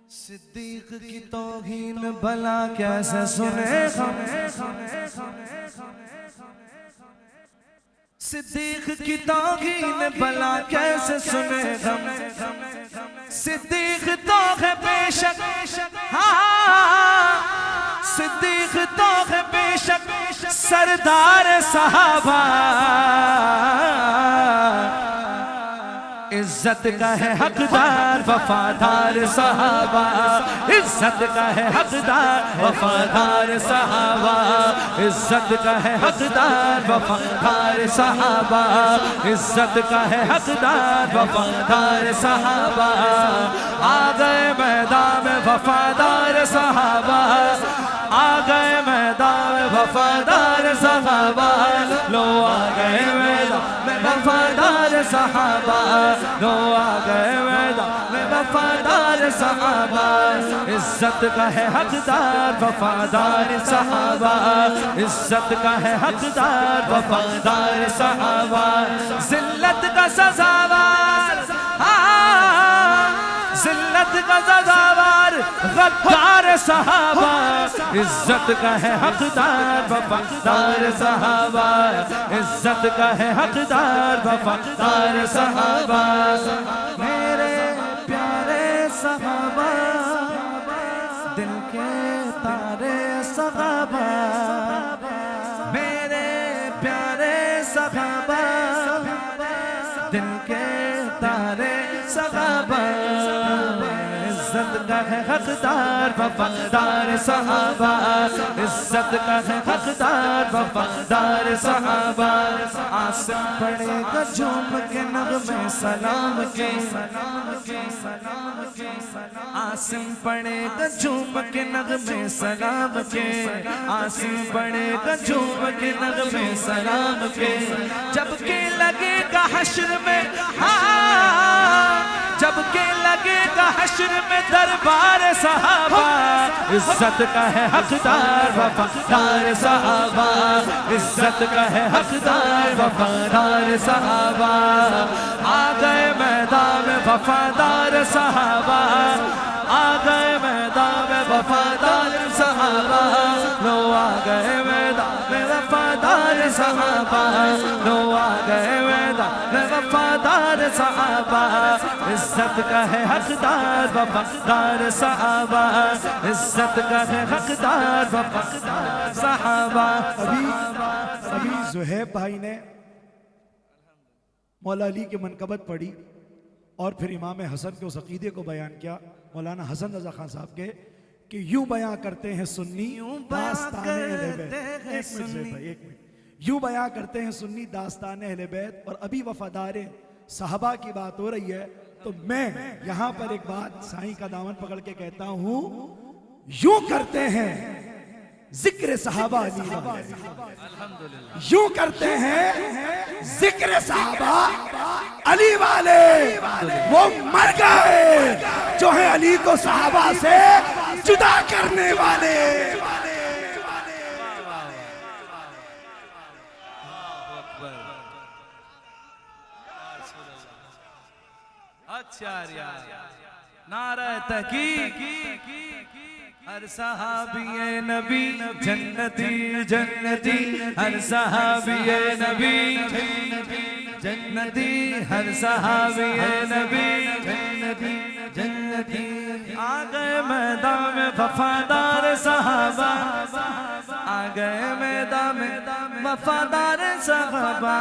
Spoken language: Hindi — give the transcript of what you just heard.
सिद्दीक की तौहीन भला कैसे सुने हम, सिद्दीक की तौहीन भला कैसे सुने हम। सिद्दीक तो है बेशक, हाँ सिद्दीक तो है बेशक सरदार सहाबा। इज्जत का है हकदार वफादार सहाबा, इज्जत का है हकदार वफादार सहाबा, इज्जत का है हकदार वफादार सहाबा, इज्जत का है हकदार वफादार सहाबा। आ गए मैदान में वफादार सहाबा, आ गए मैदान में वफादार सहाबा। लो आ गए मैदान में वफादार सहाबा, लो आ गए मैदान में वफादार सहाबा। इज्जत का है हकदार वफादार सहाबा, इज्जत का है हकदार वफादार सहाबा। जिल्लत का सजावार, जिल्लत का सजावार गद्दार सहाबा। इज्जत का है हकदार वफादार सहाबा, इज्जत का है हकदार वफादार सहाबा। मेरे प्यारे सहाबा, दिल के तारे सहाबा, मेरे प्यारे सहाबा, दिल के तारे सहाबा। इज्जत का है हकदार वफादार सहाबा, इज्जत का है हकदार वफादार सहाबा। आसिम पड़ेगा झूम के नगमे सलाम के, आसिम पड़ेगा झूम के नगमे सलाम के, आसिम पड़ेगा झूम के नगमे सलाम के। जबकि लगेगा हश्र में, जबकि लगेगा हश्र में दरबार सहाबा। इज्जत का है हकदार वफादार सहाबा, इज्जत का है हकदार वफादार सहाबा। आ गए मैदान में वफादार सहाबा, आ गए मैदान में वफादार सहाबा। लो आ गए मैदान में वफादार सहाबा, लो आ गए मैदान में वफादार सहाबा। इज्जत का है हकदार वफादार सहाबा, इज्जत का है हकदार वफादार सहाबा। अभी ज़ुहैब भाई ने मौला अली की मनकबत पढ़ी और फिर इमाम हसन के उस अकीदे को बयान किया मौलाना हसन रजा खान साहब के कि यूं बयां करते हैं सुन्नी दास्तान अहले बैत, यूं बयां करते हैं सुन्नी दास्तान अहले बैत। और अभी वफादार साहबा की बात हो रही है, तो मैं यहां पर एक बात साईं का दामन पकड़ के कहता हूं, यूं करते हैं जिक्र सहाबा अली वाले, यूं करते हैं जिक्र सहाबा अली वाले। वो मर गए जो है अली को सहाबा से जुदा करने वाले। नारा तहकीक, हर सहाबिये नबी जन्नती जन्नती, हर सहाबिये नबी जन्नती, हर सहाबिये नबी जन्नती जन्नती। आ गए मैदान में वफादार सहाबा, आ गए मैदान में वफादार सहाबा।